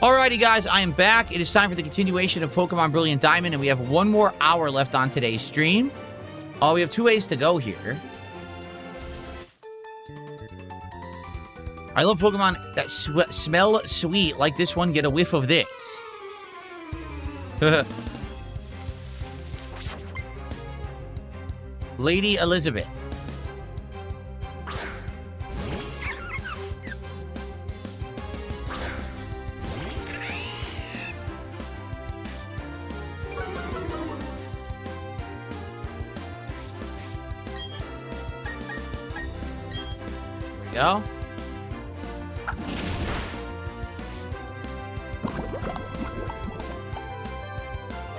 Alrighty, guys, I am back. It is time for the continuation of Pokemon Brilliant Diamond, and we have 1 more hour left on today's stream. We have 2 ways to go here. I love Pokemon that smell sweet, like this one. Get a whiff of this. Lady Elizabeth. There we go.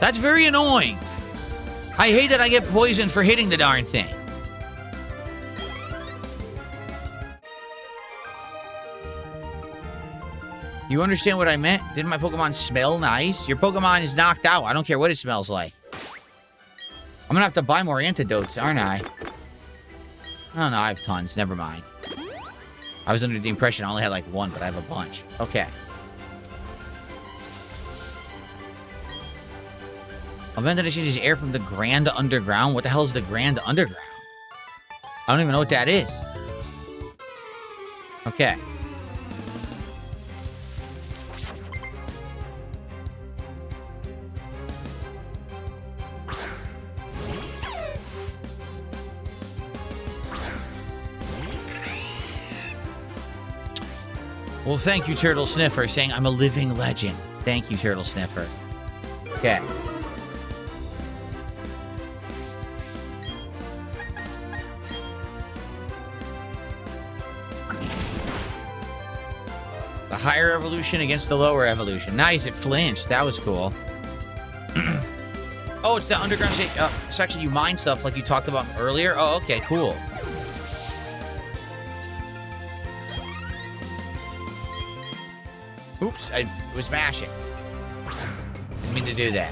That's very annoying. I hate that I get poisoned for hitting the darn thing. You understand what I meant? Didn't my Pokemon smell nice? Your Pokemon is knocked out. I don't care what it smells like. I'm gonna have to buy more antidotes, aren't I? Oh, no, I have tons. Never mind. I was under the impression I only had like 1, but I have a bunch. Okay. A vent that changes air from the Grand Underground. What the hell is the Grand Underground? I don't even know what that is. Okay. Well, thank you, Turtle Sniffer, saying I'm a living legend. Thank you, Turtle Sniffer. Okay. The higher evolution against the lower evolution. Nice, it flinched. That was cool. Oh, it's the underground section you mine stuff like you talked about earlier? Oh, okay, cool. Oops, I was mashing. Didn't mean to do that.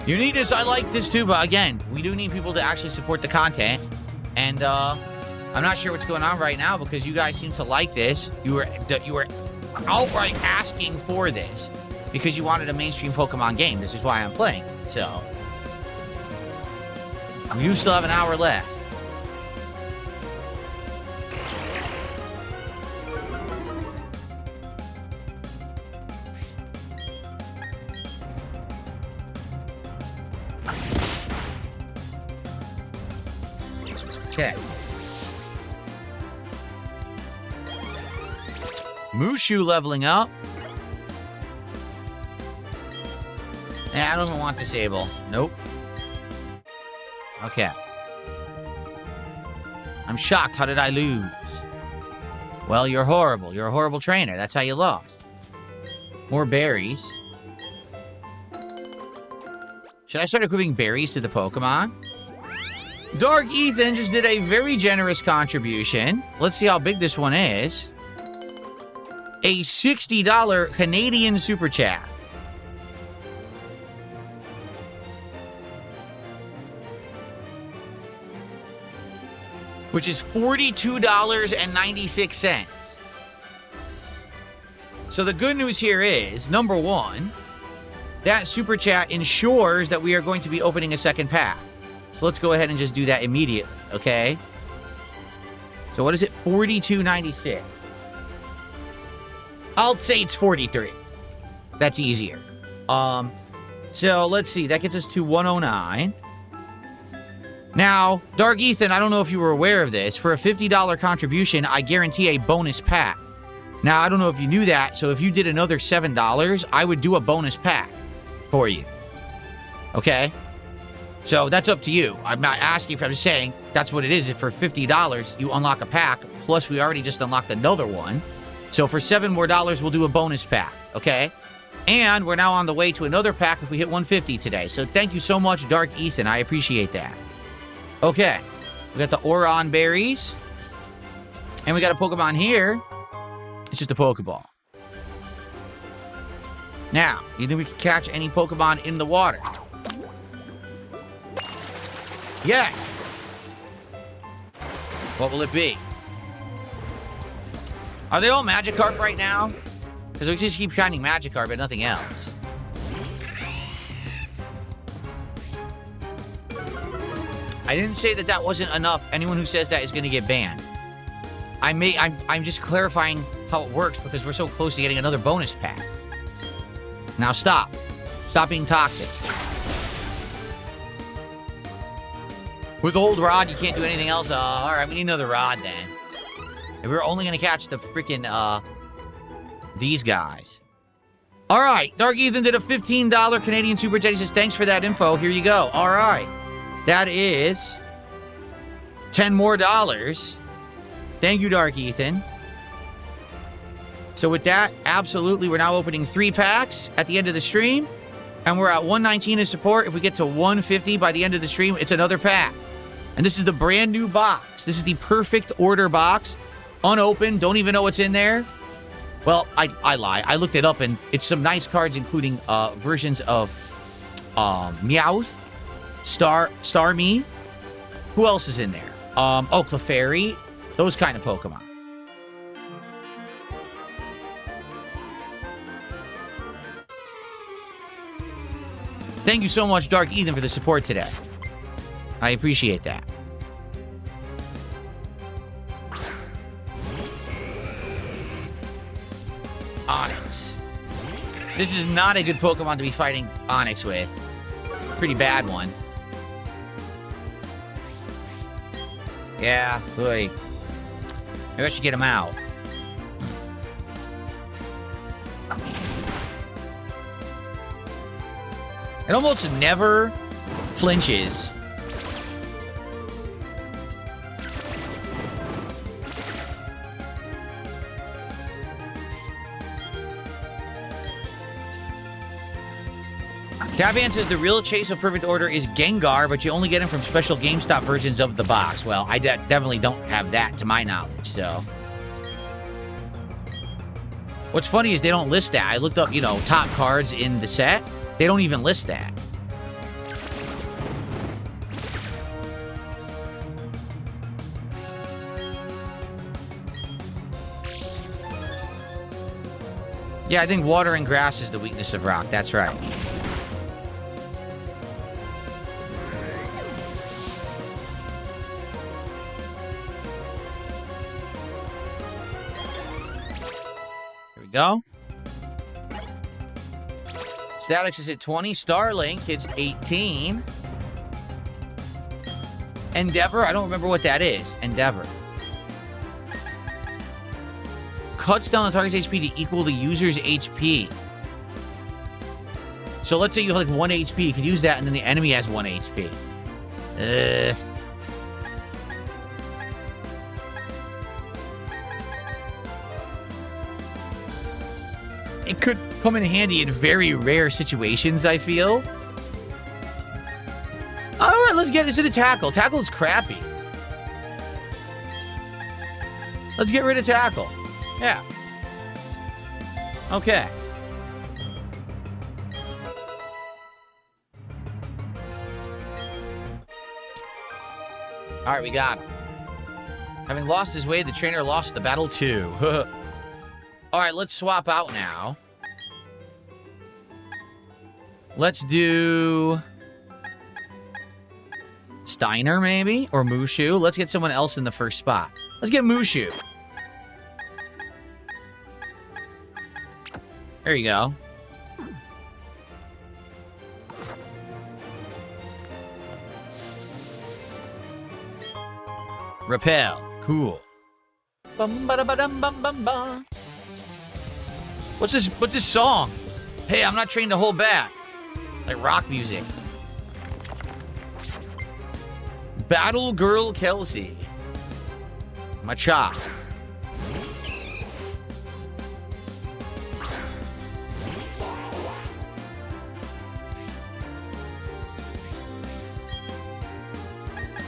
You need this. I like this too, but again, we do need people to actually support the content. And I'm not sure what's going on right now because you guys seem to like this. You were outright asking for this because you wanted a mainstream Pokemon game. This is why I'm playing. So we do still have an hour left. Okay. Mushu leveling up. I don't even want Disable. Nope. Okay. I'm shocked. How did I lose? Well, you're horrible. You're a horrible trainer. That's how you lost. More berries. Should I start equipping berries to the Pokemon? Dark Ethan just did a very generous contribution. Let's see how big this one is. A $60 Canadian Super Chat. Which is $42.96. So the good news here is, number 1, that Super Chat ensures that we are going to be opening a second pack. So let's go ahead and just do that immediately, okay? So what is it? $42.96. I'll say it's 43. That's easier. So let's see. That gets us to 109. Now, Dark Ethan, I don't know if you were aware of this. For a $50 contribution, I guarantee a bonus pack. Now, I don't know if you knew that, so if you did another $7, I would do a bonus pack for you. Okay? So that's up to you. I'm not asking for, I'm just saying that's what it is. If for $50, you unlock a pack, plus we already just unlocked another one. So for $7 more, we'll do a bonus pack, okay? And we're now on the way to another pack if we hit 150 today. So thank you so much, Dark Ethan. I appreciate that. Okay. We got the Oron berries. And we got a Pokemon here. It's just a Pokeball. Now, you think we can catch any Pokemon in the water? Yes. What will it be? Are they all Magikarp right now? Because we just keep shining Magikarp, but nothing else. I didn't say that that wasn't enough. Anyone who says that is going to get banned. I'm just clarifying how it works because we're so close to getting another bonus pack. Now stop. Stop being toxic. With Old Rod, you can't do anything else. All right, we need another Rod then. If we're only going to catch the freaking, these guys. All right, Dark Ethan did a $15 Canadian Super Chat. He says, thanks for that info. Here you go. All right. That is $10 more. Thank you, Dark Ethan. So with that, absolutely, we're now opening 3 packs at the end of the stream. And we're at 119 in support. If we get to 150 by the end of the stream, it's another pack. And this is the brand new box. This is the perfect order box. Unopened, don't even know what's in there. Well, I lie. I looked it up, and it's some nice cards, including versions of Meowth, Starmie. Who else is in there? Oh, Clefairy. Those kind of Pokemon. Thank you so much, Dark Ethan, for the support today. I appreciate that. Onix. This is not a good Pokemon to be fighting Onix with. Pretty bad one. Yeah, boy. Maybe I should get him out. It almost never flinches. Tavan says the real Chase of Perfect Order is Gengar, but you only get him from special GameStop versions of the box. Well, I definitely don't have that to my knowledge, so. What's funny is they don't list that. I looked up, you know, top cards in the set. They don't even list that. Yeah, I think water and grass is the weakness of rock. That's right. Here we go. Statix is at 20. Starlink hits 18. Endeavor, I don't remember what that is. Endeavor. Cuts down the target's HP to equal the user's HP. So let's say you have like 1 HP. You could use that and then the enemy has 1 HP. It could come in handy in very rare situations, I feel. Alright, let's get this into Tackle. Tackle is crappy. Let's get rid of Tackle. Yeah. Okay. Alright, we got him. Having lost his way, the trainer lost the battle too. Alright, let's swap out now. Let's do Steiner, maybe? Or Mushu. Let's get someone else in the first spot. Let's get Mushu. There you go. Repel. Cool. Bum ba da ba dum bum bum ba. What's this song? Hey, I'm not trained to hold back. Like rock music. Battle Girl Kelsey. Machop.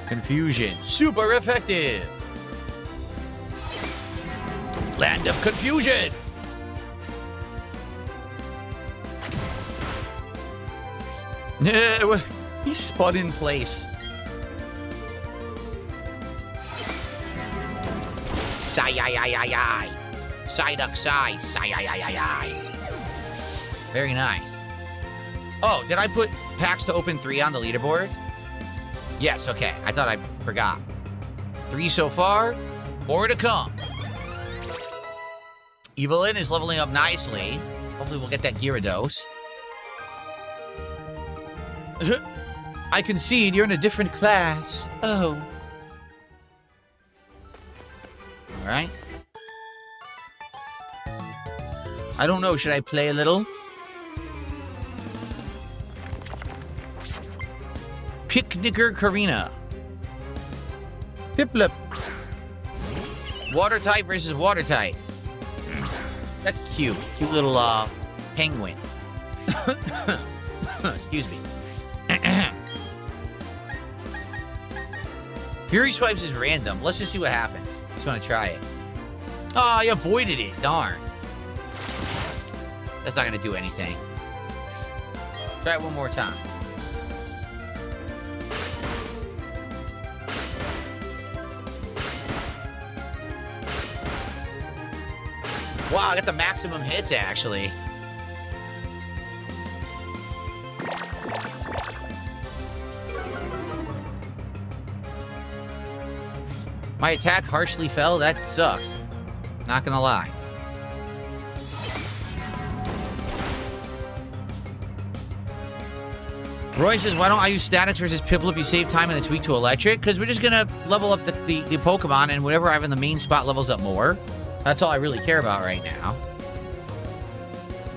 Confusion. Super effective. Land of Confusion. He spun in place. Sigh-yi-yi-yi-yi. Psyduck sigh. Sigh-yi-yi-yi-yi. Very nice. Oh, did I put packs to open 3 on the leaderboard? Yes, okay. I thought I forgot. 3 so far. More to come. Evelyn is leveling up nicely. Hopefully we'll get that Gyarados. I concede you're in a different class. Oh. Alright. I don't know. Should I play a little? Picnicker Karina. Piplup. Water type versus water type. That's cute. Cute little penguin. Excuse me. Fury Swipes is random. Let's just see what happens. Just want to try it. Oh, I avoided it. Darn. That's not going to do anything. Try it one more time. Wow, I got the maximum hits, actually. My attack harshly fell? That sucks. Not gonna lie. Roy says, why don't I use statics versus Piplup? You save time and it's weak to electric? Because we're just gonna level up the Pokemon, and whatever I have in the main spot levels up more. That's all I really care about right now.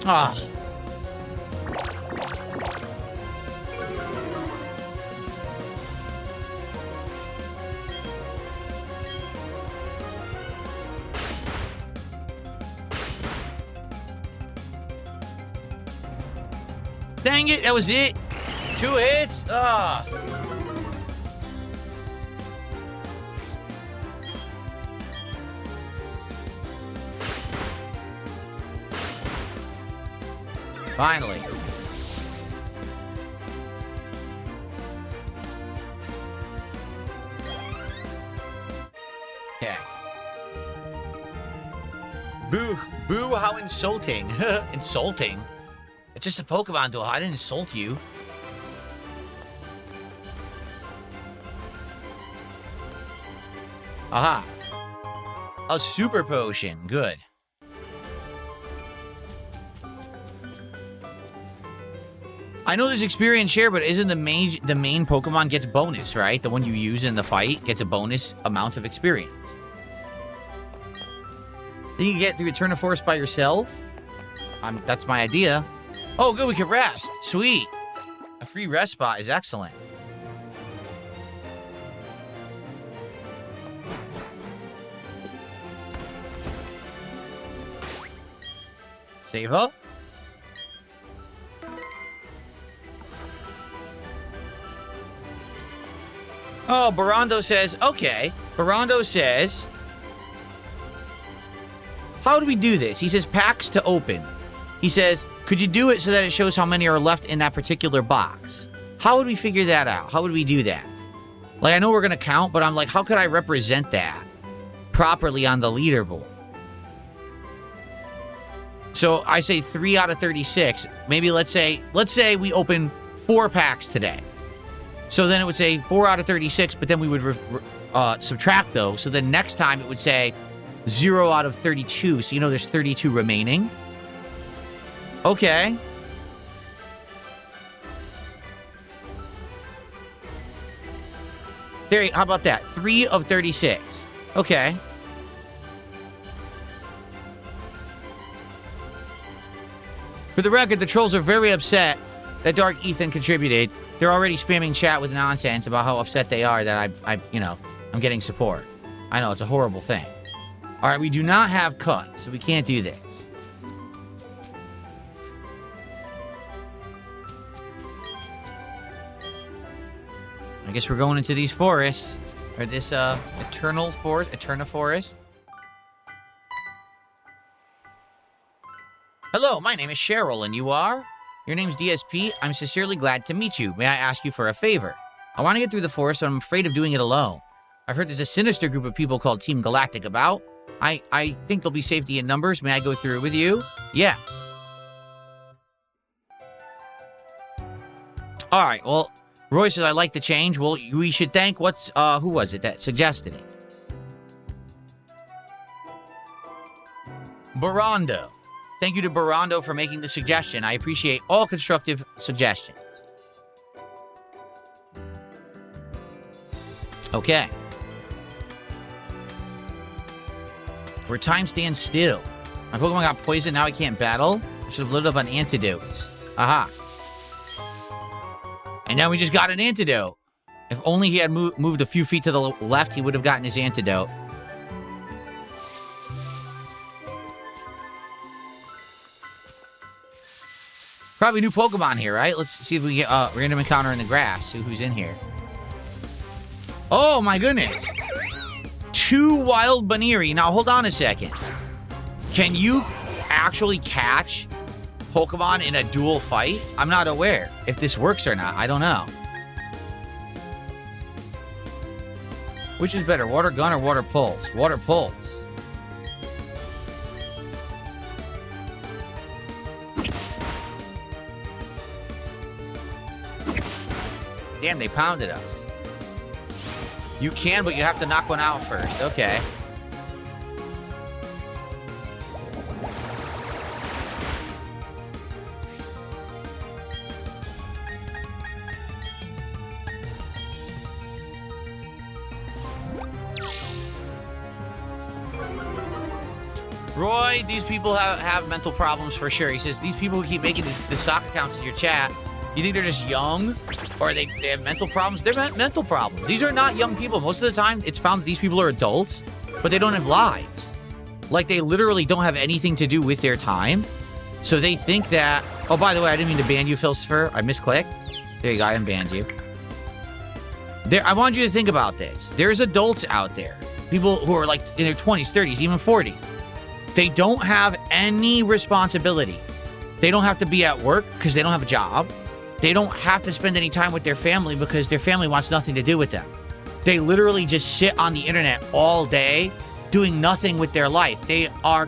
Ah. Dang it, that was it. 2 hits? Ah. Finally. Okay. Boo. Boo, how insulting. Insulting? It's just a Pokemon duel. I didn't insult you. Aha. A super potion. Good. I know there's experience share, but isn't the main Pokemon gets bonus, right? The one you use in the fight gets a bonus amount of experience. Then you get the Return of Force by yourself. That's my idea. Oh, good, we can rest. Sweet. A free rest spot is excellent. Save up. Oh, Barando says, okay. Barando says, how do we do this? He says, packs to open. He says, could you do it so that it shows how many are left in that particular box? How would we figure that out? How would we do that? Like, I know we're going to count, but I'm like, how could I represent that properly on the leaderboard? So I say 3 out of 36. Maybe let's say we open 4 packs today. So then it would say 4 out of 36, but then we would subtract those. So then next time it would say 0 out of 32. So you know there's 32 remaining. Okay. There, how about that? 3 of 36. Okay. For the record, the trolls are very upset that Dark Ethan contributed. They're already spamming chat with nonsense about how upset they are that I'm getting support. I know, it's a horrible thing. All right, we do not have cut, so we can't do this. I guess we're going into these forests, or this Eterna Forest. Hello, my name is Cheryl, and you are? Your name's DSP. I'm sincerely glad to meet you. May I ask you for a favor? I want to get through the forest, but I'm afraid of doing it alone. I've heard there's a sinister group of people called Team Galactic about. I think there'll be safety in numbers. May I go through it with you? Yes. All right, well, Roy says, I like the change. Well, we should thank who was it that suggested it? Barando. Thank you to Barando for making the suggestion. I appreciate all constructive suggestions. Okay. Where time stands still. My Pokemon got poisoned, now I can't battle. I should have loaded up on antidotes. Aha. And now we just got an antidote. If only he had moved a few feet to the left, he would have gotten his antidote. Probably new Pokemon here, right? Let's see if we get a random encounter in the grass. See who's in here. Oh, my goodness. 2 wild Baniri. Now, hold on a second. Can you actually catch Pokemon in a dual fight? I'm not aware if this works or not. I don't know. Which is better, Water Gun or Water Pulse? Water Pulse. Damn, they pounded us. You can, but you have to knock one out first. Okay. Roy, these people have mental problems for sure. He says, these people who keep making the sock accounts in your chat, you think they're just young? Or they have mental problems? They're mental problems. These are not young people. Most of the time, it's found that these people are adults, but they don't have lives. Like, they literally don't have anything to do with their time. So they think that... Oh, by the way, I didn't mean to ban you, Philosopher. I misclicked. There you go, I unbanned you. I want you to think about this. There's adults out there. People who are, like, in their 20s, 30s, even 40s. They don't have any responsibilities. They don't have to be at work because they don't have a job. They don't have to spend any time with their family because their family wants nothing to do with them. They literally just sit on the internet all day doing nothing with their life. They are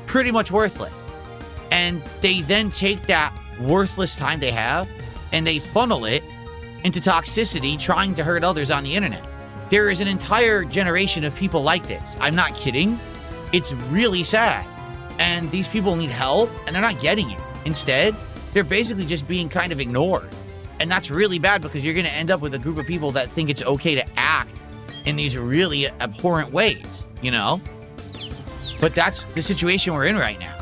pretty much worthless. And they then take that worthless time they have and they funnel it into toxicity, trying to hurt others on the internet. There is an entire generation of people like this. I'm not kidding. It's really sad. And these people need help and they're not getting it. Instead, they're basically just being kind of ignored. And that's really bad because you're going to end up with a group of people that think it's okay to act in these really abhorrent ways, you know? But that's the situation we're in right now.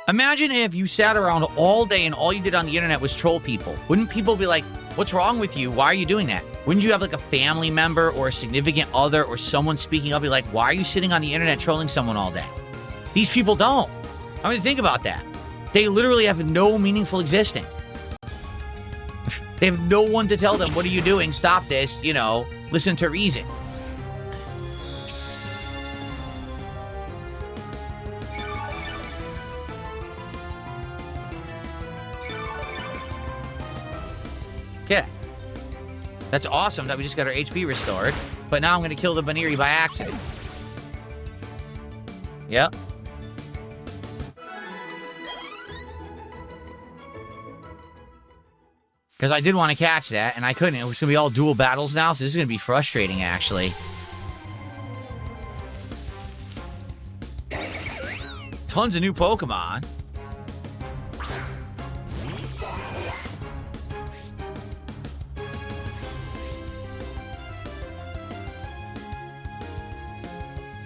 Imagine if you sat around all day and all you did on the internet was troll people. Wouldn't people be like, what's wrong with you? Why are you doing that? Wouldn't you have like a family member or a significant other or someone speaking up, be like, why are you sitting on the internet trolling someone all day? These people don't. I mean, think about that. They literally have no meaningful existence. They have no one to tell them, what are you doing? Stop this, you know, listen to reason. Okay. That's awesome that we just got our HP restored. But now I'm going to kill the Baniri by accident. Yep. Because I did want to catch that, and I couldn't. It was going to be all dual battles now, so this is going to be frustrating, actually. Tons of new Pokemon.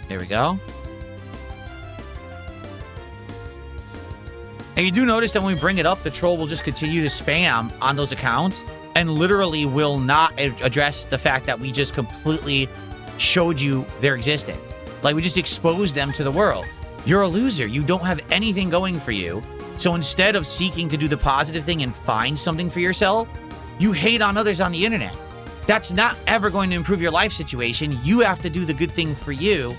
There we go. And you do notice that when we bring it up, the troll will just continue to spam on those accounts and literally will not address the fact that we just completely showed you their existence. Like, we just exposed them to the world. You're a loser. You don't have anything going for you. So instead of seeking to do the positive thing and find something for yourself, you hate on others on the internet. That's not ever going to improve your life situation. You have to do the good thing for you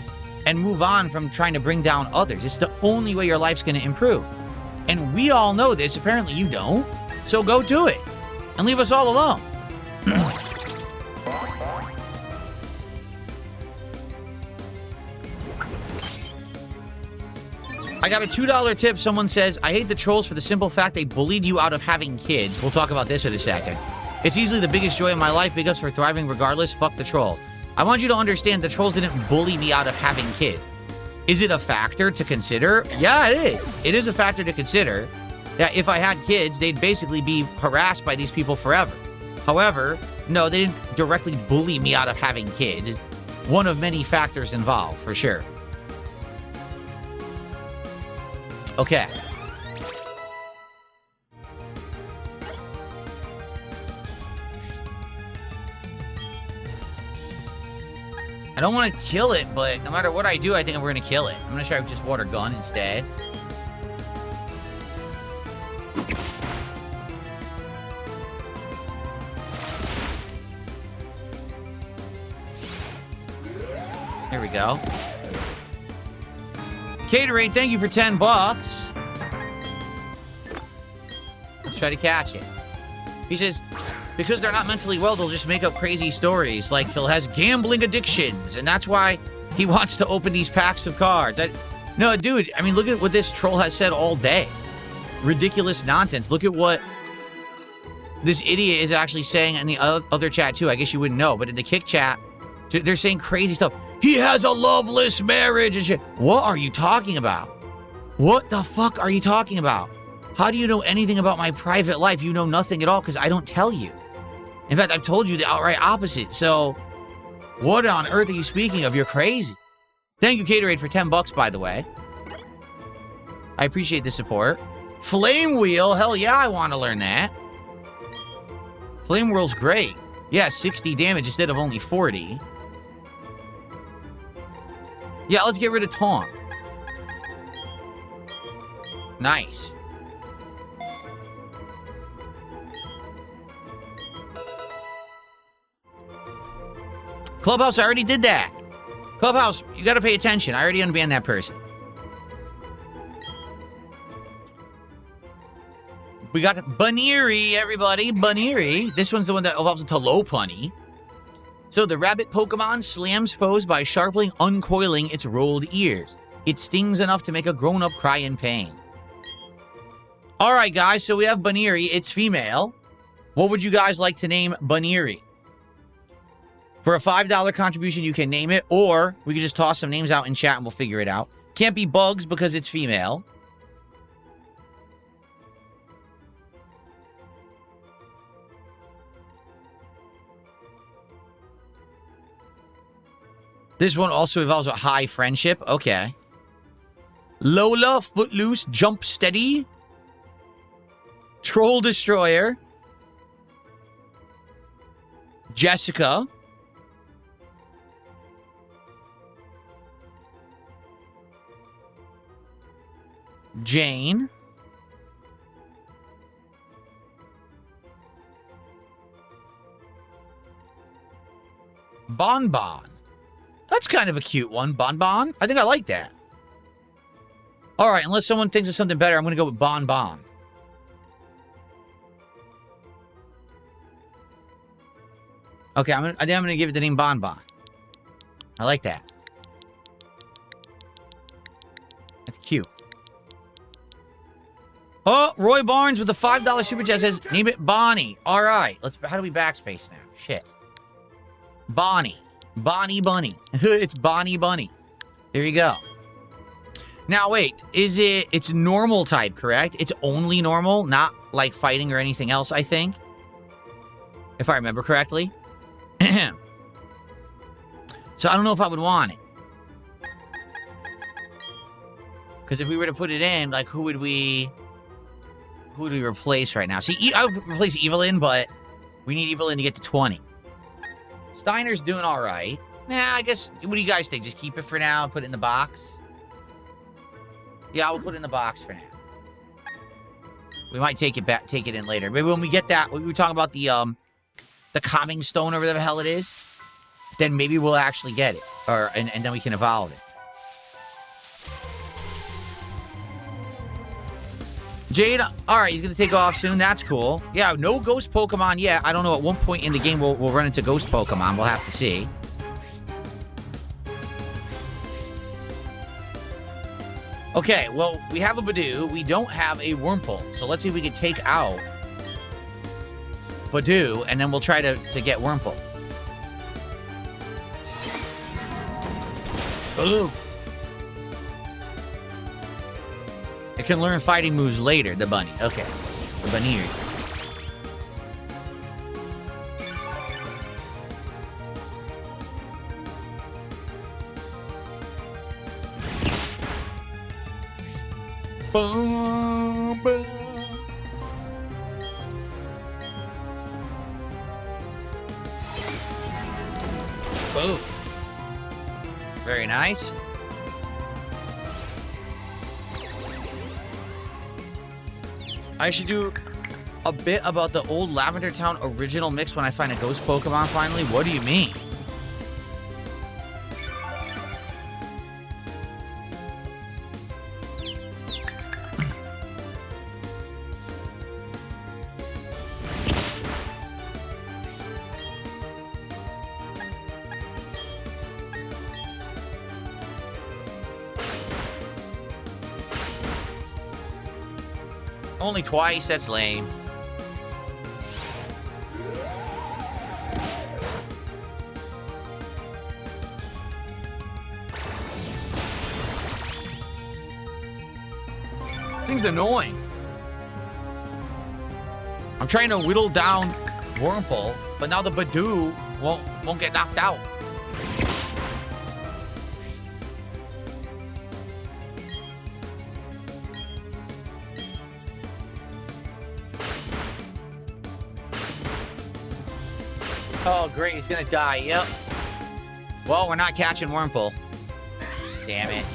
and move on from trying to bring down others. It's the only way your life's going to improve. And we all know this. Apparently you don't. So go do it. And leave us all alone. I got a $2 tip. Someone says, I hate the trolls for the simple fact they bullied you out of having kids. We'll talk about this in a second. It's easily the biggest joy of my life. Big ups for thriving regardless. Fuck the trolls. I want you to understand the trolls didn't bully me out of having kids. Is it a factor to consider? Yeah, it is. It is a factor to consider that if I had kids, they'd basically be harassed by these people forever. However, no, they didn't directly bully me out of having kids. It's one of many factors involved, for sure. Okay. I don't want to kill it, but no matter what I do, I think we're going to kill it. I'm going to try with just water gun instead. There we go. Caterade, thank you for 10 bucks. Let's try to catch it. He says, because they're not mentally well, they'll just make up crazy stories. Like Phil has gambling addictions, and that's why he wants to open these packs of cards. No, dude, I mean, look at what this troll has said all day. Ridiculous nonsense. Look at what this idiot is actually saying in the other chat, too. I guess you wouldn't know, but in the Kick chat, they're saying crazy stuff. He has a loveless marriage and shit. What are you talking about? What the fuck are you talking about? How do you know anything about my private life? You know nothing at all because I don't tell you. In fact, I've told you the outright opposite. So, what on earth are you speaking of? You're crazy. Thank you, Caterade, for 10 bucks, by the way. I appreciate the support. Flame Wheel. Hell yeah, I want to learn that. Flame Wheel's great. Yeah, 60 damage instead of only 40. Yeah, let's get rid of Taunt. Nice. Clubhouse, I already did that. Clubhouse, you gotta pay attention. I already unbanned that person. We got Baniri, everybody. Baniri. This one's the one that evolves into Lopunny. So the rabbit Pokemon slams foes by sharply uncoiling its rolled ears. It stings enough to make a grown-up cry in pain. All right, guys, so we have Baniri. It's female. What would you guys like to name Baniri? For a $5 contribution, you can name it, or we could just toss some names out in chat and we'll figure it out. Can't be Bugs because it's female. This one also evolves with high friendship. Okay. Lola, Footloose, Jump Steady. Troll Destroyer. Jessica. Jane. Bonbon. That's kind of a cute one. Bonbon? I think I like that. All right, unless someone thinks of something better, I'm going to go with Bonbon. Okay, I think I'm going to give it the name Bonbon. I like that. That's cute. Oh, Roy Barnes with the $5 super chat says, name it Bonnie. All right, how do we backspace now? Shit. Bonnie. Bonnie Bunny. It's Bonnie Bunny. There you go. Now, wait. It's normal type, correct? It's only normal, not like fighting or anything else, I think. If I remember correctly. So I don't know if I would want it. Because if we were to put it in, like, who would we replace right now? See, I would replace Evelyn, but we need Evelyn to get to 20. Steiner's doing all right. Nah, I guess, what do you guys think? Just keep it for now and put it in the box? Yeah, I will put it in the box for now. We might take it in later. Maybe when we get that, we were talking about the calming stone or whatever the hell it is, then maybe we'll actually get it. And then we can evolve it. Jade, all right, he's going to take off soon. That's cool. Yeah, no ghost Pokemon yet. I don't know. At one point in the game, we'll run into ghost Pokemon. We'll have to see. Okay, well, we have a Badoo. We don't have a Wurmple. So let's see if we can take out Badoo, and then we'll try to get Wurmple. Ooh. It can learn fighting moves later, the bunny. Okay. The bunny. Boom, boom. Boom. Very nice. I should do a bit about the old Lavender Town original mix when I find a ghost Pokemon finally. What do you mean? Only twice, that's lame. This thing's annoying. I'm trying to whittle down Wurmple, but now the Badoo won't get knocked out. Oh, great. He's going to die. Yep. Well, we're not catching Wurmple. Damn it.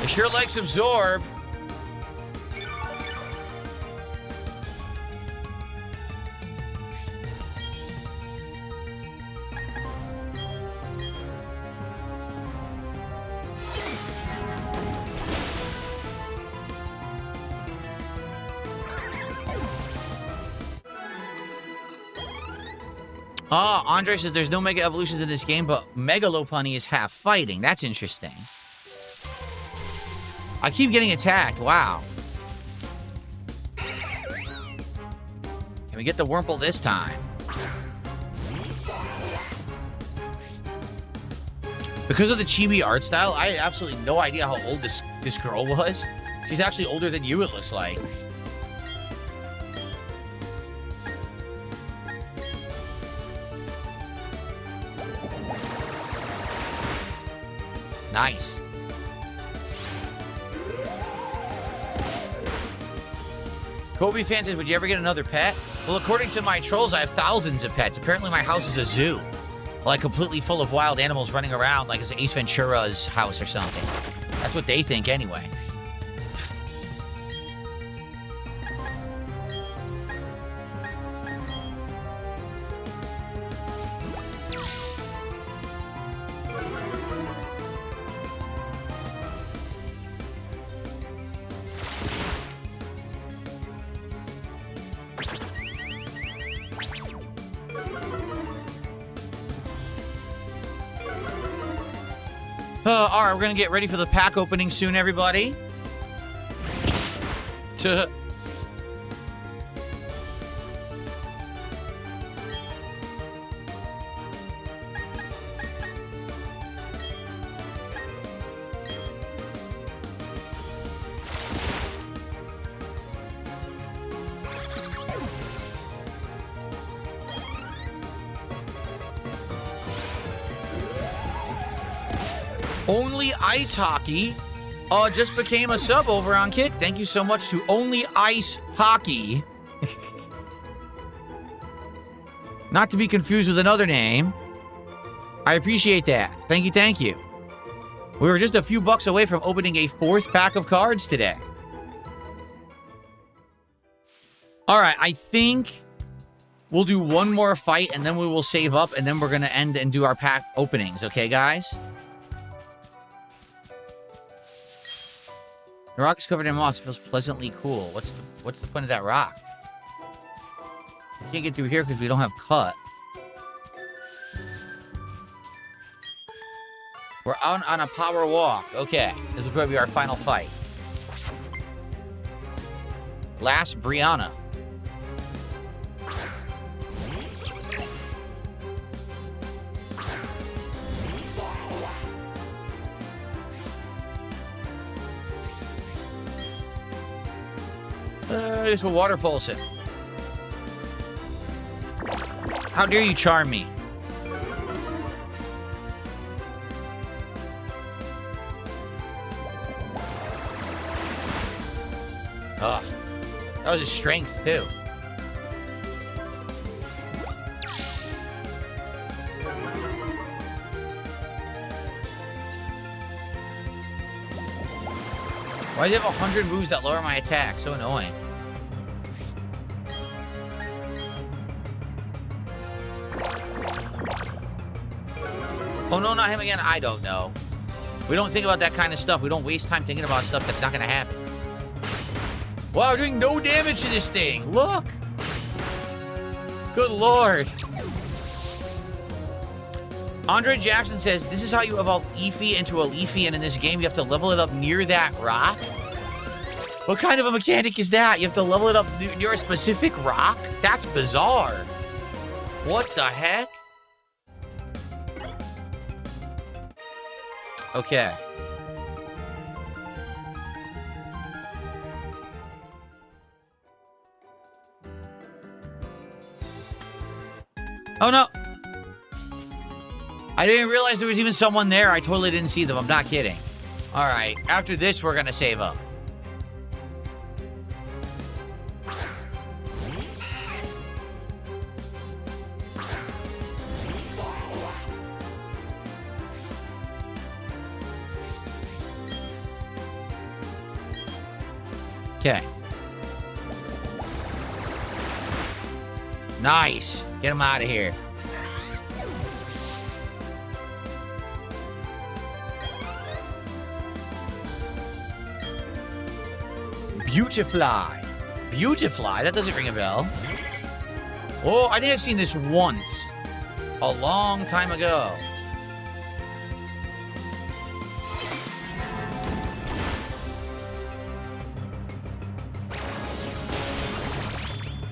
It sure likes Absorb. Oh, Andre says there's no Mega Evolutions in this game, but Mega Lopunny is half fighting. That's interesting. I keep getting attacked. Wow. Can we get the Wurmple this time? Because of the chibi art style, I had absolutely no idea how old this girl was. She's actually older than you, it looks like. Nice. Kobe fan says, would you ever get another pet? Well, according to my trolls, I have thousands of pets. Apparently my house is a zoo. Like, completely full of wild animals running around like it's Ace Ventura's house or something. That's what they think anyway. All right, we're going to get ready for the pack opening soon, everybody. Only Ice Hockey just became a sub over on Kick. Thank you so much to Only Ice Hockey. Not to be confused with another name. I appreciate that. Thank you, thank you. We were just a few bucks away from opening a 4th pack of cards today. All right, I think we'll do one more fight, and then we will save up, and then we're going to end and do our pack openings. Okay, guys? The rock is covered in moss. It feels pleasantly cool. What's the point of that rock? We can't get through here because we don't have cut. We're out on a power walk. Okay. This will probably be our final fight. Last Brianna. This will water pulse it. How dare you charm me? Ugh. That was his strength, too. Why do you have 100 moves that lower my attack? So annoying. Oh, no, not him again. I don't know. We don't think about that kind of stuff. We don't waste time thinking about stuff that's not going to happen. Wow, we're doing no damage to this thing. Look. Good Lord. Andre Jackson says, this is how you evolve Eevee into a Leafy, and in this game, you have to level it up near that rock? What kind of a mechanic is that? You have to level it up near a specific rock? That's bizarre. What the heck? Okay. Oh, no. I didn't realize there was even someone there. I totally didn't see them. I'm not kidding. All right. After this, we're going to save up. Okay. Nice. Get him out of here. Beautifly. Beautifly? That doesn't ring a bell. Oh, I think I've seen this once. A long time ago.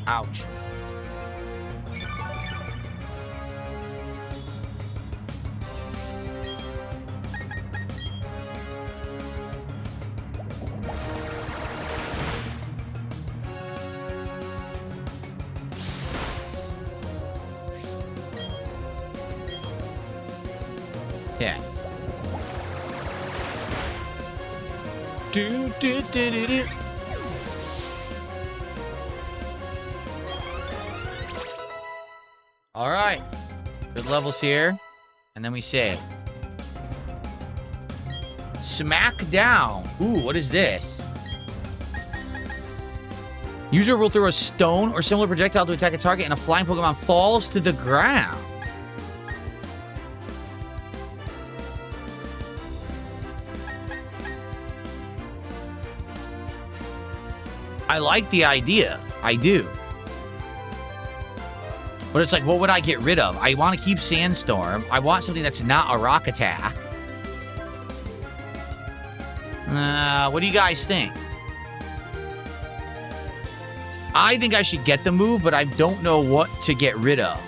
Ouch. Yeah. Do do do do do. All right. Good levels here. And then we save. Smack down. Ooh, what is this? User will throw a stone or similar projectile to attack a target and a flying Pokemon falls to the ground. I like the idea. I do. But it's like, what would I get rid of? I want to keep Sandstorm. I want something that's not a rock attack. What do you guys think? I think I should get the move, but I don't know what to get rid of.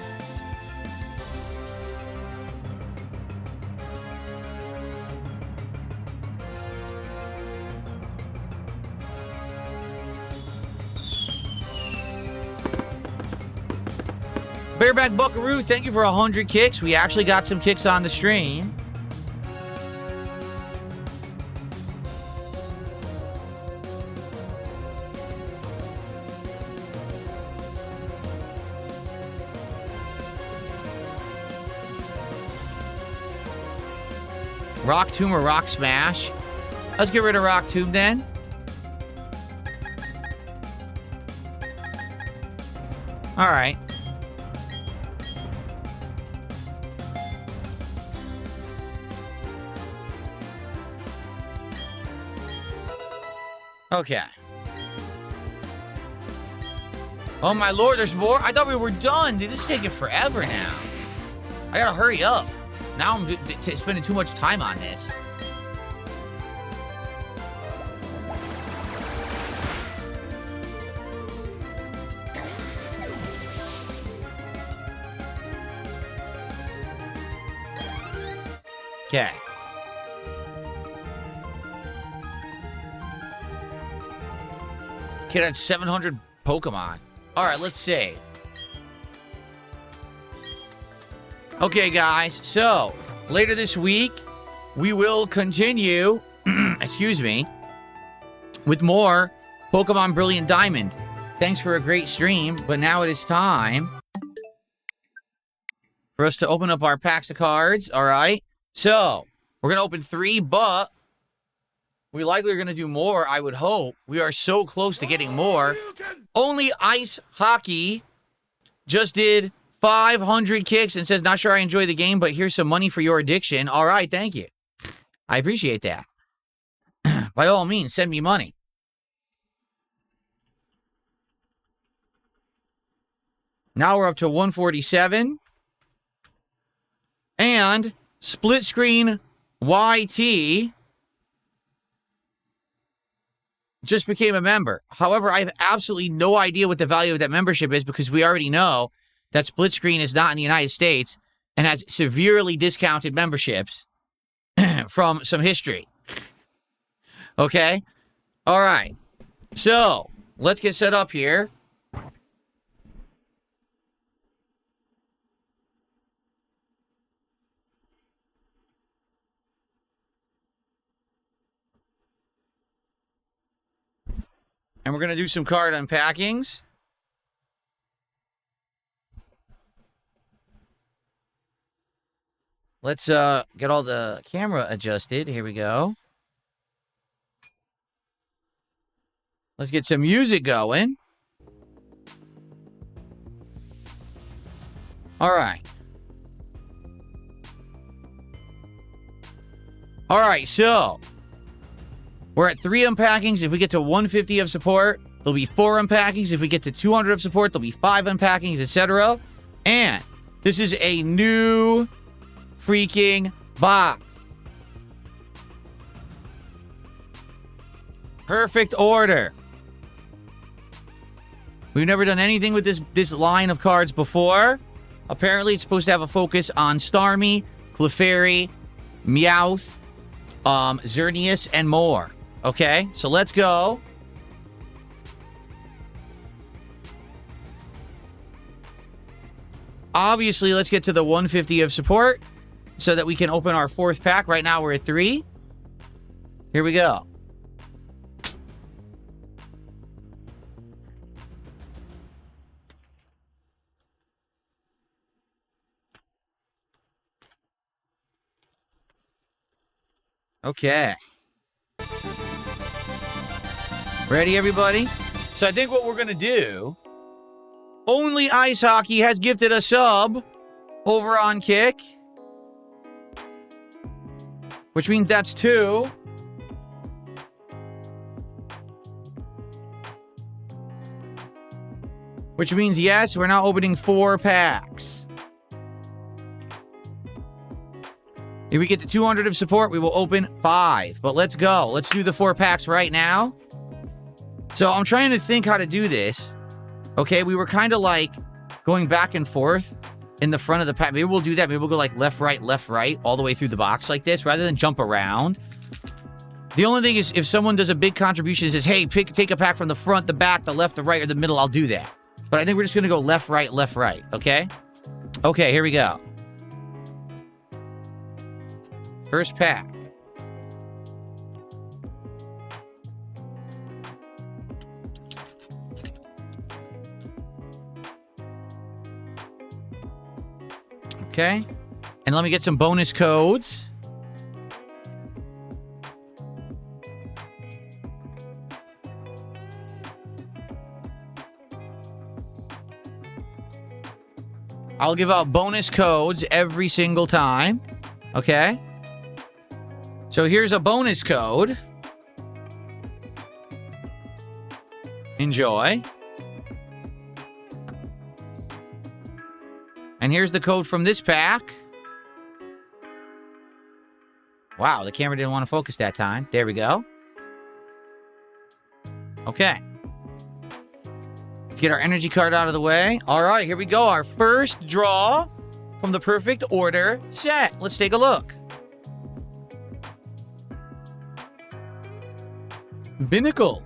Bareback Buckaroo, thank you for 100 kicks. We actually got some kicks on the stream. Rock Tomb or Rock Smash? Let's get rid of Rock Tomb then. All right. Okay. Oh my lord, there's more? I thought we were done. Dude, this is taking forever now. I gotta hurry up. Now I'm spending too much time on this. Okay. Okay, that's 700 Pokemon. All right, let's save. Okay, guys. So, later this week, we will continue, excuse me, with more Pokemon Brilliant Diamond. Thanks for a great stream, but now it is time for us to open up our packs of cards, all right? So, we're going to open 3, but we likely are going to do more, I would hope. We are so close to getting more. Only Ice Hockey just did 500 kicks and says, not sure I enjoy the game, but here's some money for your addiction. All right, thank you. I appreciate that. By all means, send me money. Now we're up to 147. And Split Screen YT just became a member. However, I have absolutely no idea what the value of that membership is because we already know that Split Screen is not in the United States and has severely discounted memberships from some history. Okay? All right. So, let's get set up here. And we're going to do some card unpackings. Let's get all the camera adjusted. Here we go. Let's get some music going. All right. All right, so we're at 3 unpackings. If we get to 150 of support, there'll be 4 unpackings. If we get to 200 of support, there'll be 5 unpackings, etc. And this is a new freaking box. Perfect order. We've never done anything with this line of cards before. Apparently, it's supposed to have a focus on Starmie, Clefairy, Meowth, Xerneas, and more. Okay, so let's go. Obviously, let's get to the 150 of support so that we can open our 4th pack. Right now, we're at 3. Here we go. Okay. Ready, everybody? So I think what we're going to do, Only Ice Hockey has gifted a sub over on Kick, which means that's 2. Which means, yes, we're now opening 4 packs. If we get to 200 of support, we will open 5. But let's go. Let's do the 4 packs right now. So I'm trying to think how to do this. Okay, we were kind of like going back and forth in the front of the pack. Maybe we'll do that. Maybe we'll go like left, right, all the way through the box like this, rather than jump around. The only thing is, if someone does a big contribution and says, hey, take a pack from the front, the back, the left, the right, or the middle, I'll do that. But I think we're just going to go left, right, okay? Okay, here we go. First pack. Okay. And let me get some bonus codes. I'll give out bonus codes every single time. Okay? So here's a bonus code. Enjoy. And here's the code from this pack. Wow, the camera didn't want to focus that time. There we go. Okay. Let's get our energy card out of the way. All right, here we go. Our first draw from the Perfect Order set. Let's take a look. Binnacle.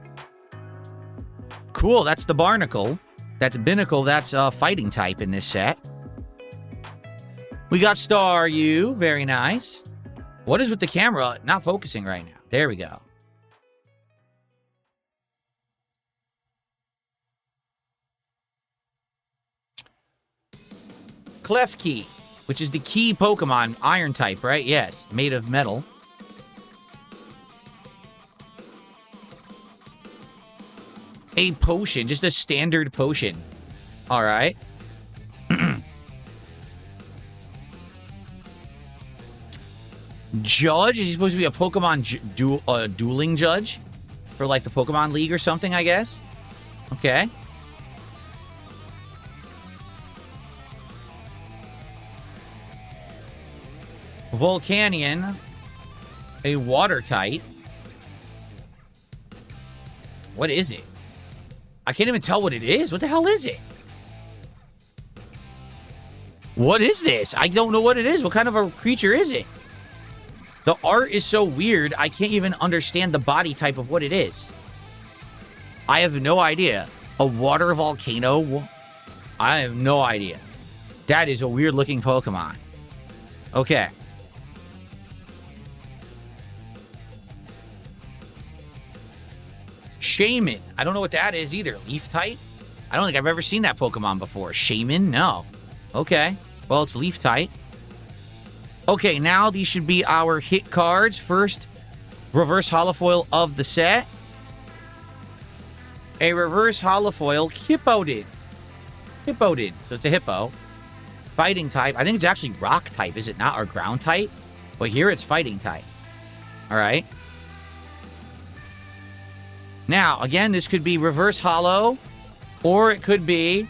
Cool, that's the Barnacle. That's Binnacle. That's fighting type in this set. We got Staryu. Very nice. What is with the camera not focusing right now? There we go. Klefki, which is the key Pokemon, Iron type, right? Yes, made of metal. A potion, just a standard potion. All right. Judge? Is he supposed to be a Pokemon dueling judge? For like the Pokemon League or something, I guess? Okay. Volcanion. A water type. What is it? I can't even tell what it is. What the hell is it? What is this? I don't know what it is. What kind of a creature is it? The art is so weird, I can't even understand the body type of what it is. I have no idea. A water volcano? I have no idea. That is a weird-looking Pokemon. Okay. Shaman. I don't know what that is either. Leaf type? I don't think I've ever seen that Pokemon before. Shaman? No. Okay. Well, it's leaf type. Okay, now these should be our hit cards. First, reverse holofoil of the set. A reverse holofoil Hippowdon. Hippowdon. So it's a hippo. Fighting type. I think it's actually rock type, is it not? Or ground type? But here it's fighting type. All right. Now, again, this could be reverse holo, or it could be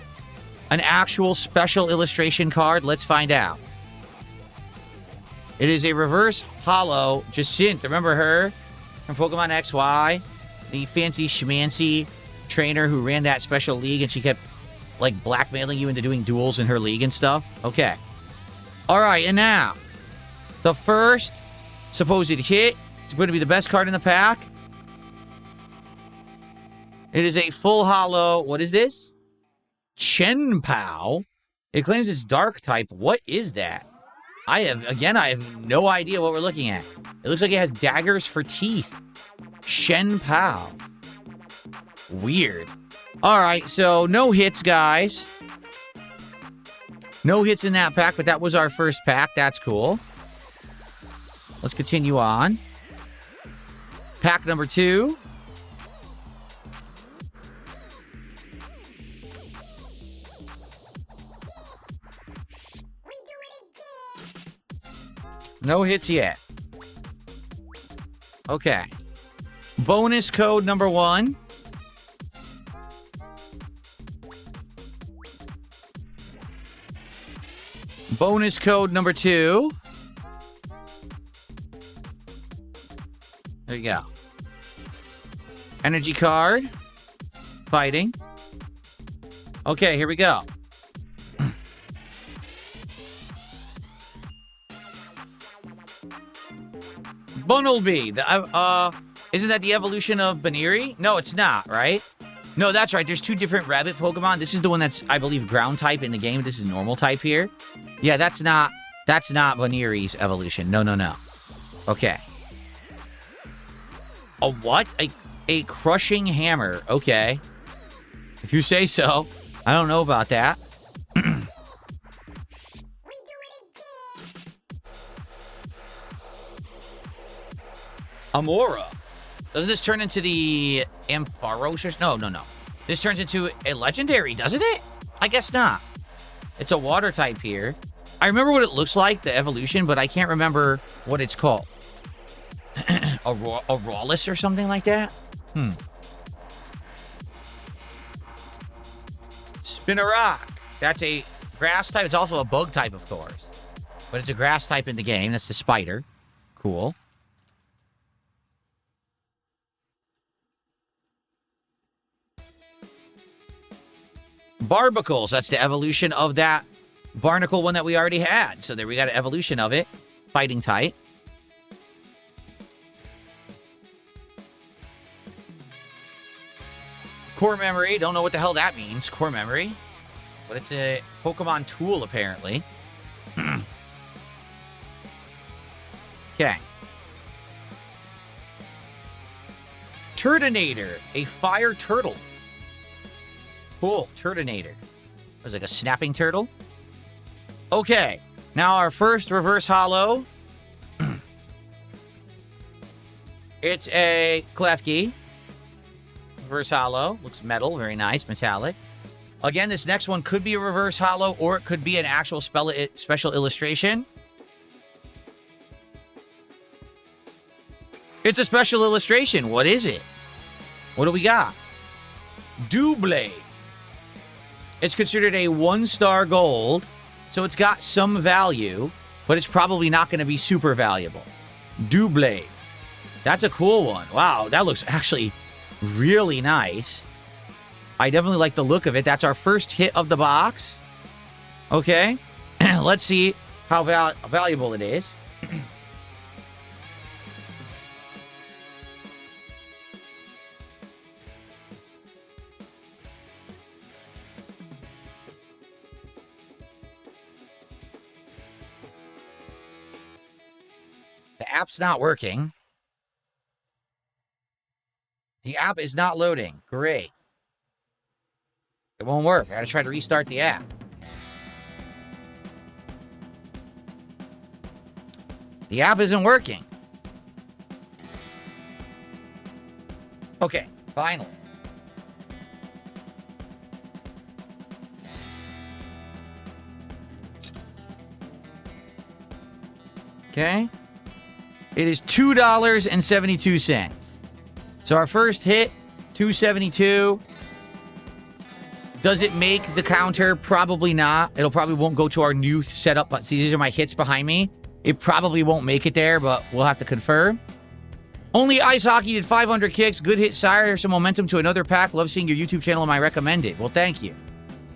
an actual special illustration card. Let's find out. It is a reverse holo Jacinthe. Remember her from Pokemon XY? The fancy schmancy trainer who ran that special league, and she kept, like, blackmailing you into doing duels in her league and stuff? Okay. All right, and now, the first supposed hit. It's going to be the best card in the pack. It is a full holo. What is this? Chenpao. It claims it's dark type. What is that? I have no idea what we're looking at. It looks like it has daggers for teeth. Shenpao. Weird. All right, so no hits, guys. No hits in that pack, but that was our first pack. That's cool. Let's continue on. Pack number 2. No hits yet. Okay. Bonus code number 1. Bonus code number 2. There you go. Energy card. Fighting. Okay, here we go. Bunnelby. Isn't that the evolution of Baniri? No, it's not, right? No, that's right. There's 2 different rabbit Pokemon. This is the one that's, I believe, ground type in the game. This is normal type here. Yeah, that's not Baniri's evolution. No, no, no. Okay. A what? A crushing hammer. Okay. If you say so. I don't know about that. Amora. Doesn't this turn into the Ampharos? No, no, no. This turns into a legendary, doesn't it? I guess not. It's a water type here. I remember what it looks like, the evolution, but I can't remember what it's called. a Rawless or something like that? Spinarak. That's a grass type. It's also a bug type, of course. But it's a grass type in the game. That's the spider. Cool. Barbacles. That's the evolution of that barnacle one that we already had. So there we got an evolution of it. Fighting type. Core memory. Don't know what the hell that means. Core memory. But it's a Pokemon tool, apparently. Okay. Turtonator. A fire turtle. Cool. Turtonator. It was like a snapping turtle. Okay. Now our first reverse holo. It's a Klefki. Reverse holo. Looks metal. Very nice. Metallic. Again, this next one could be a reverse holo, or it could be an actual special illustration. It's a special illustration. What is it? What do we got? Doublade. It's considered a 1-star gold, so it's got some value, but it's probably not going to be super valuable. Doublade. That's a cool one. Wow, that looks actually really nice. I definitely like the look of it. That's our first hit of the box. Okay. Let's see how valuable it is. The app's not working. The app is not loading. Great. It won't work. I gotta try to restart the app. The app isn't working. Okay, finally. Okay. It is $2.72. So our first hit, $2.72. Does it make the counter? Probably not. It'll probably won't go to our new setup. But see, these are my hits behind me. It probably won't make it there, but we'll have to confirm. Only Ice Hockey did 500 kicks. Good hit, sire. Here's some momentum to another pack. Love seeing your YouTube channel and I recommend it. Well, thank you.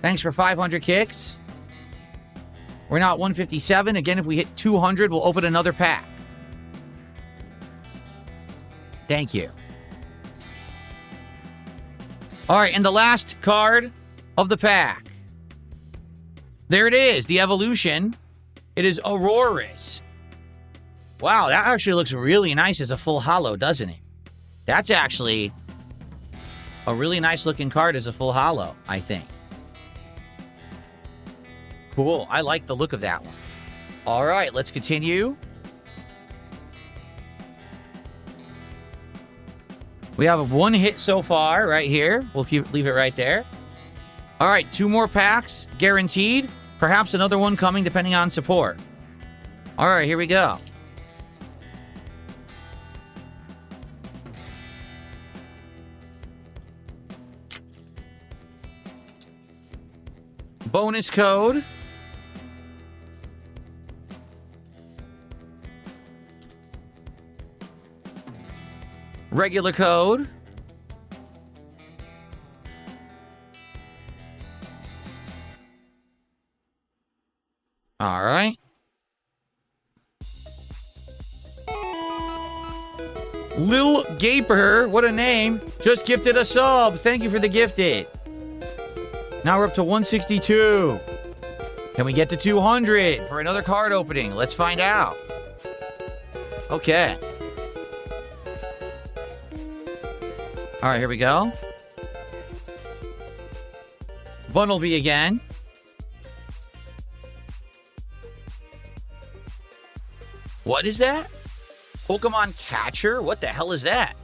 Thanks for 500 kicks. We're now at 157. Again, if we hit 200, we'll open another pack. Thank you. All right, and the last card of the pack. There it is, the evolution. It is Aurorus. Wow, that actually looks really nice as a full holo, doesn't it? That's actually a really nice looking card as a full holo, I think. Cool, I like the look of that one. All right, let's continue. We have one hit so far right here. We'll leave it right there. All right, 2 more packs guaranteed. Perhaps another one coming depending on support. All right, here we go. Bonus code. Regular code. All right. Lil Gaper, what a name. Just gifted a sub. Thank you for the gifted. Now we're up to 162. Can we get to 200 for another card opening? Let's find out. Okay. All right, here we go. Bunnelby again. What is that? Pokemon catcher? What the hell is that?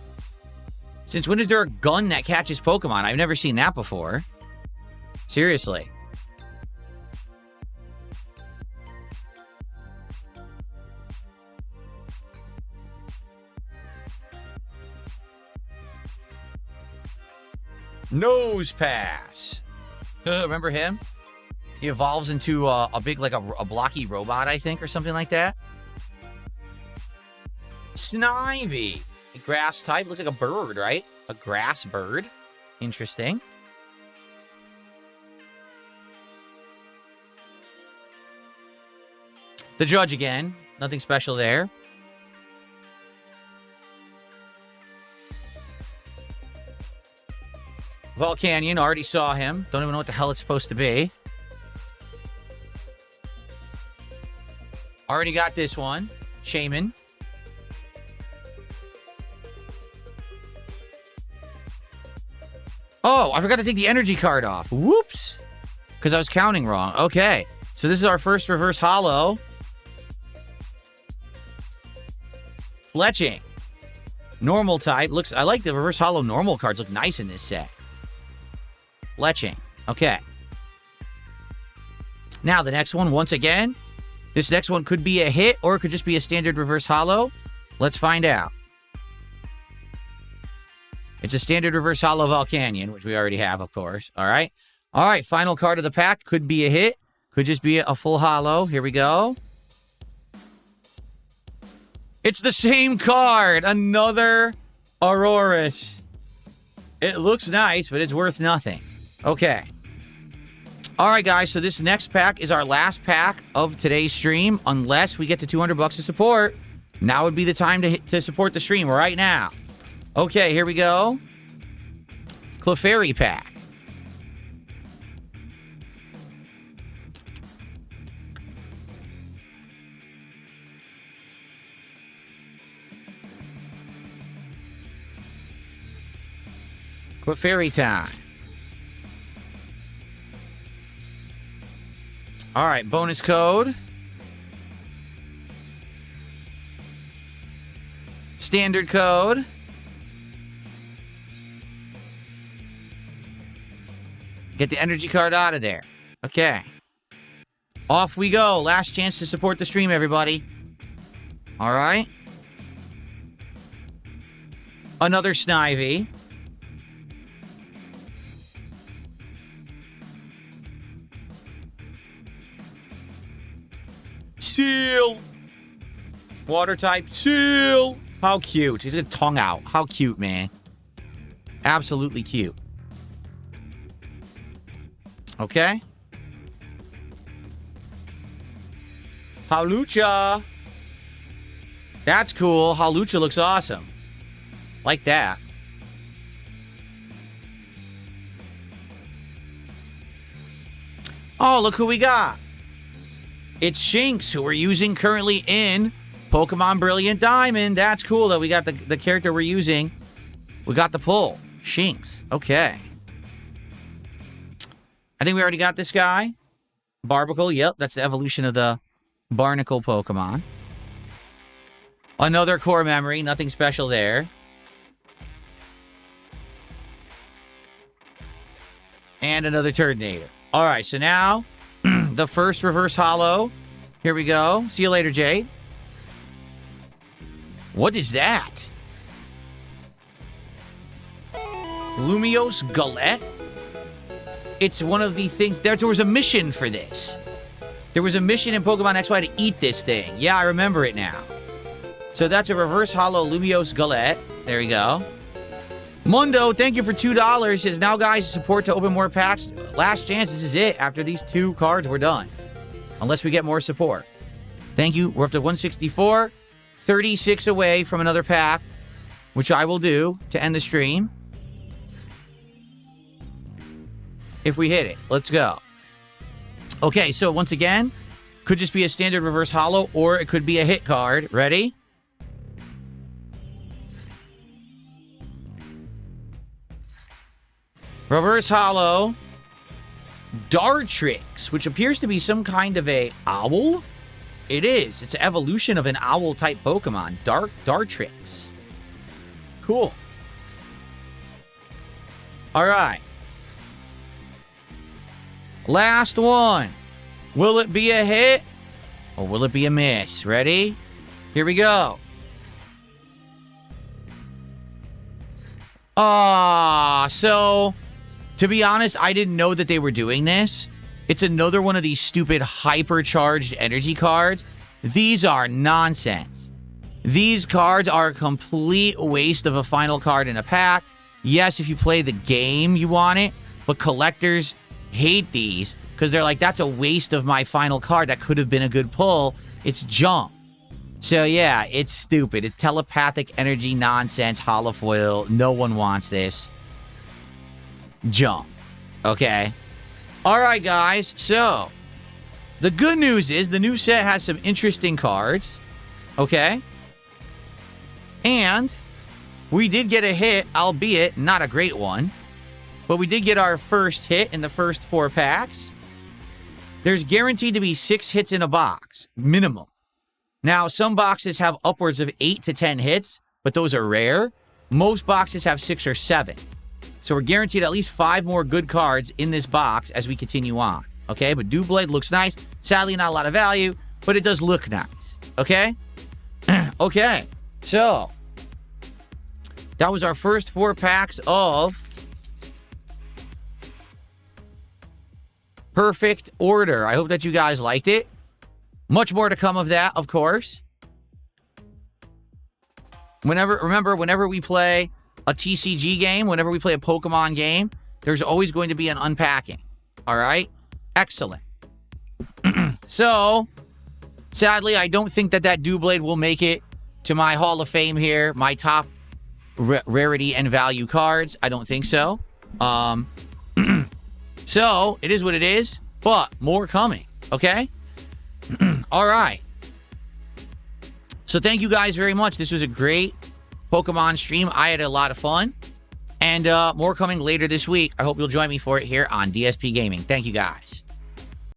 Since when is there a gun that catches Pokemon? I've never seen that before. Seriously. Nose Pass. Remember him? He evolves into a big, like a blocky robot, I think, or something like that. Snivy. A grass type. Looks like a bird, right? A grass bird. Interesting. The Judge again. Nothing special there. Volcanion. Already saw him. Don't even know what the hell it's supposed to be. Already got this one. Shaman. Oh, I forgot to take the energy card off. Whoops. Because I was counting wrong. Okay. So this is our first reverse holo. Fletching. Normal type. Looks. I like the reverse holo normal cards. Look nice in this set. Fletching. Okay. Now the next one, once again. This next one could be a hit or it could just be a standard reverse holo. Let's find out. It's a standard reverse holo Volcanion, which we already have, of course. All right. All right. Final card of the pack. Could be a hit. Could just be a full holo. Here we go. It's the same card. Another Aurorus. It looks nice, but it's worth nothing. Okay. All right, guys. So this next pack is our last pack of today's stream. Unless we get to 200 bucks to support. Now would be the time to support the stream right now. Okay, here we go. Clefairy pack. Clefairy time. All right, bonus code. Standard code. Get the energy card out of there. Okay. Off we go. Last chance to support the stream, everybody. All right. Another Snivy. Seal. Water type. Seal. How cute. He's got a tongue out. How cute, man. Absolutely cute. Okay. Hawlucha. That's cool. Hawlucha looks awesome. Like that. Oh, look who we got. It's Shinx, who we're using currently in Pokemon Brilliant Diamond. That's cool that we got the character we're using. We got the pull. Shinx. Okay. I think we already got this guy. Barbicle. Yep, that's the evolution of the Barnacle Pokemon. Another core memory. Nothing special there. And another Turtonator. All right, so now the first reverse holo. Here we go. See you later, Jade. What is that? Lumiose Galette? It's one of the things... There was a mission for this. There was a mission in Pokemon XY to eat this thing. Yeah, I remember it now. So that's a reverse holo Lumiose Galette. There we go. Mundo, thank you for $2. Says, now guys, support to open more packs. Last chance, this is it. After these 2 cards, we're done. Unless we get more support. Thank you. We're up to 164. 36 away from another pack, which I will do to end the stream. If we hit it. Let's go. Okay, so once again, could just be a standard reverse holo, or it could be a hit card. Ready? Reverse holo. Dartrix, which appears to be some kind of a owl. It is. It's an evolution of an owl-type Pokemon. Dartrix. Cool. All right. Last one. Will it be a hit or will it be a miss? Ready? Here we go. So To be honest, I didn't know that they were doing this. It's another one of these stupid hypercharged energy cards. These are nonsense. These cards are a complete waste of a final card in a pack. Yes, if you play the game, you want it, but collectors hate these because they're like, that's a waste of my final card. That could have been a good pull. It's junk. So yeah, it's stupid. It's telepathic energy nonsense, holofoil. No one wants this. Junk. Okay? Alright, guys. So, the good news is the new set has some interesting cards. Okay? And we did get a hit, albeit not a great one. But we did get our first hit in the first 4 packs. There's guaranteed to be 6 hits in a box, minimum. Now, some boxes have upwards of 8 to 10 hits, but those are rare. Most boxes have 6 or 7. So we're guaranteed at least 5 more good cards in this box as we continue on. Okay, but Doublade looks nice. Sadly, not a lot of value, but it does look nice. Okay? Okay, so that was our first 4 packs of Perfect Order. I hope that you guys liked it. Much more to come of that, of course. Remember, whenever we play a TCG game, whenever we play a Pokemon game, there's always going to be an unpacking. All right? Excellent. So, sadly, I don't think that Doublade will make it to my Hall of Fame here, my top rarity and value cards. I don't think so. So, it is what it is, but more coming, okay? All right. So, thank you guys very much. This was a great Pokemon stream. I had a lot of fun. And more coming later this week. I hope you'll join me for it here on DSP Gaming. Thank you, guys.